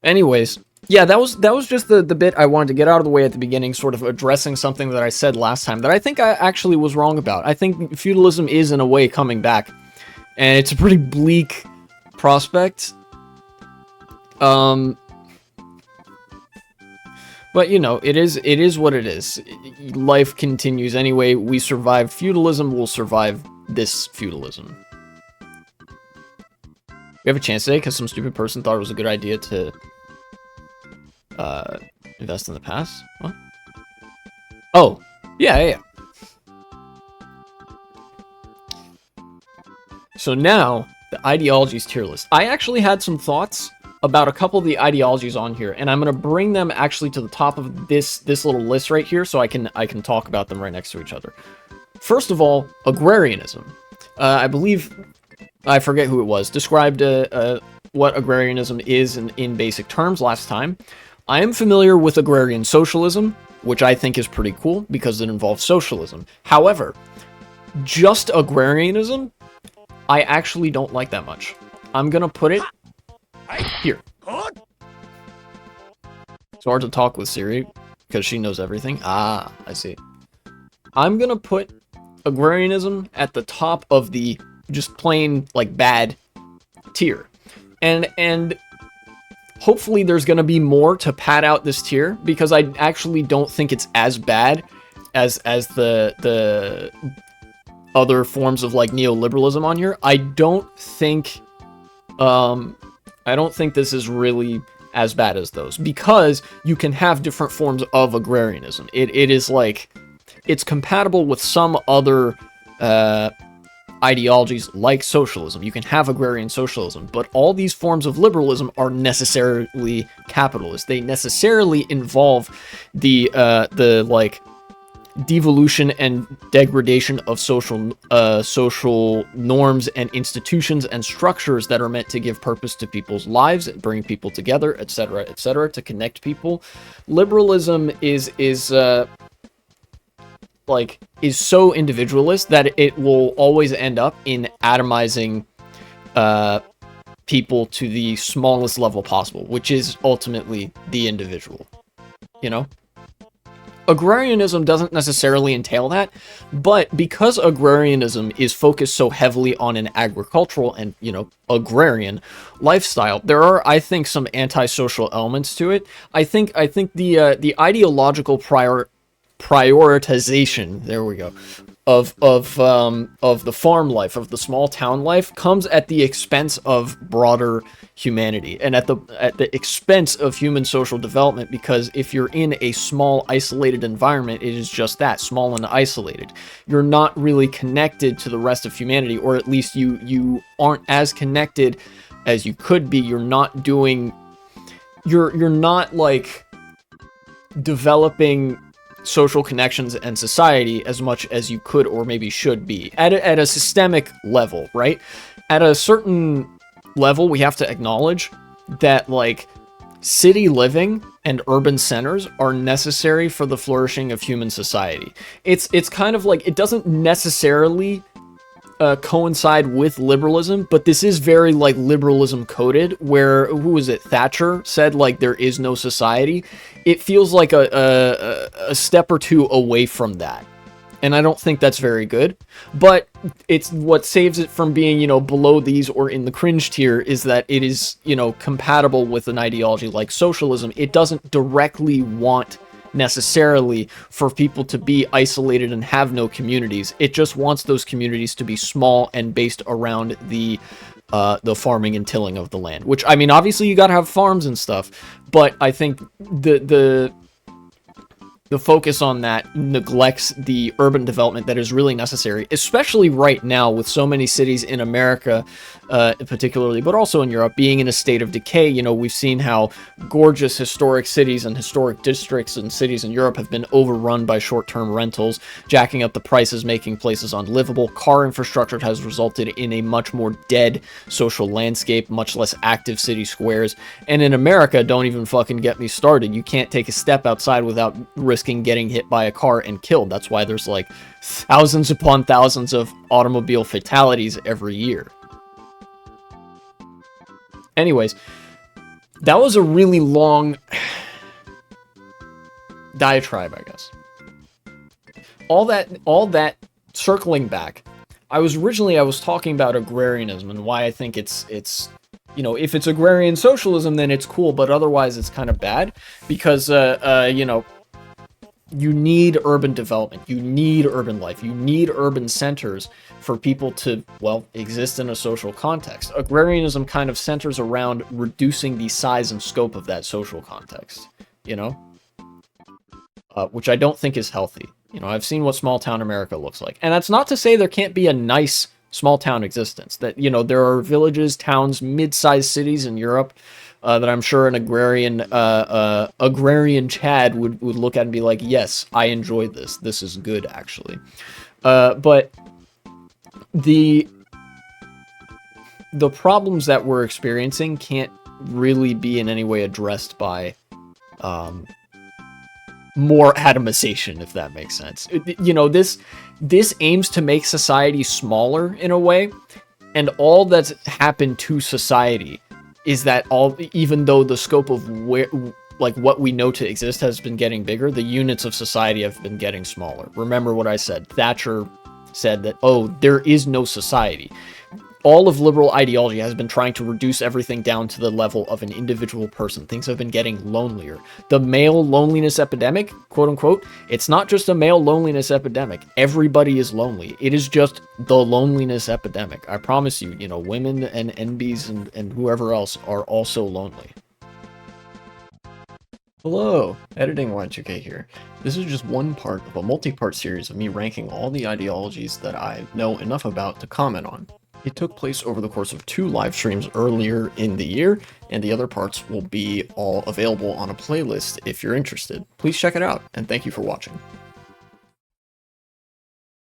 Anyways, yeah, that was just the bit I wanted to get out of the way at the beginning, sort of addressing something that I said last time that I think I actually was wrong about. I think feudalism is in a way coming back, and it's a pretty bleak prospect. Um, but you know, it is what it is. Life continues anyway. We survived feudalism. We'll survive this feudalism. We have a chance today because some stupid person thought it was a good idea to invest in the past. What? Oh, yeah. So now, the ideologies tier list. I actually had some thoughts about a couple of the ideologies on here, and I'm gonna bring them actually to the top of this little list right here, so I can talk about them right next to each other. First of all, agrarianism. I believe, I forget who it was, described what agrarianism is in basic terms last time. I am familiar with agrarian socialism, which I think is pretty cool because it involves socialism. However, just agrarianism, I actually don't like that much. I'm gonna put it here. It's hard to talk with Siri because she knows everything. Ah, I see. I'm gonna put agrarianism at the top of the just plain, like, bad tier. And hopefully there's gonna be more to pad out this tier, because I actually don't think it's as bad as the other forms of, like, neoliberalism on here. I don't think this is really as bad as those, because you can have different forms of agrarianism. It is like, it's compatible with some other ideologies like socialism. You can have agrarian socialism, but all these forms of liberalism are necessarily capitalist. They necessarily involve the like devolution and degradation of social norms and institutions and structures that are meant to give purpose to people's lives, bring people together, etc., to connect people. Liberalism is so individualist that it will always end up in atomizing people to the smallest level possible, which is ultimately the individual, you know? Agrarianism doesn't necessarily entail that, but because agrarianism is focused so heavily on an agricultural and, you know, agrarian lifestyle, there are, I think, some antisocial elements to it. I think the ideological prioritization, there we go, of the farm life, of the small town life, comes at the expense of broader humanity and at the expense of human social development, because if you're in a small isolated environment, it is just that, small and isolated. You're not really connected to the rest of humanity, or at least you aren't as connected as you could be. You're not like developing social connections and society as much as you could or maybe should be at a systemic level, right? At a certain level, we have to acknowledge that, like, city living and urban centers are necessary for the flourishing of human society. It's kind of like, it doesn't necessarily coincide with liberalism, but this is very, like, liberalism coded, where, who was it, Thatcher said, like, there is no society. It feels like a step or two away from that, and I don't think that's very good. But it's what saves it from being, you know, below these or in the cringe tier, is that it is, you know, compatible with an ideology like socialism. It doesn't directly want necessarily for people to be isolated and have no communities. It just wants those communities to be small and based around the farming and tilling of the land, which, I mean, obviously you gotta have farms and stuff, but I think the focus on that neglects the urban development that is really necessary, especially right now with so many cities in America, particularly, but also in Europe, being in a state of decay. You know, we've seen how gorgeous historic cities and historic districts and cities in Europe have been overrun by short-term rentals, jacking up the prices, making places unlivable. Car infrastructure has resulted in a much more dead social landscape, much less active city squares. And in America, don't even fucking get me started. You can't take a step outside without risking getting hit by a car and killed. That's why there's, like, thousands upon thousands of automobile fatalities every year. Anyways, that was a really long diatribe, I guess. All that circling back, I was talking about agrarianism and why I think it's if it's agrarian socialism, then it's cool, but otherwise it's kind of bad because you need urban development, you need urban life, you need urban centers for people to, well, exist in a social context. Agrarianism kind of centers around reducing the size and scope of that social context, which I don't think is healthy. I've seen what small town America looks like. And that's not to say there can't be a nice small town existence. That, there are villages, towns, mid-sized cities in Europe that I'm sure an agrarian Chad would look at and be like, yes, I enjoy this. This is good, actually. But the problems that we're experiencing can't really be in any way addressed by more atomization, if that makes sense. This aims to make society smaller in a way, and all that's happened to society is that even though the scope of what we know to exist has been getting bigger, the units of society have been getting smaller. Remember what I said. Thatcher said that, there is no society. All of liberal ideology has been trying to reduce everything down to the level of an individual person. Things have been getting lonelier. The male loneliness epidemic, quote unquote, it's not just a male loneliness epidemic. Everybody is lonely. It is just the loneliness epidemic. I promise you, women and NBs and whoever else are also lonely. Hello, Editing Y2K here. This is just one part of a multi-part series of me ranking all the ideologies that I know enough about to comment on. It took place over the course of 2 live streams earlier in the year, and the other parts will be all available on a playlist if you're interested. Please check it out, and thank you for watching.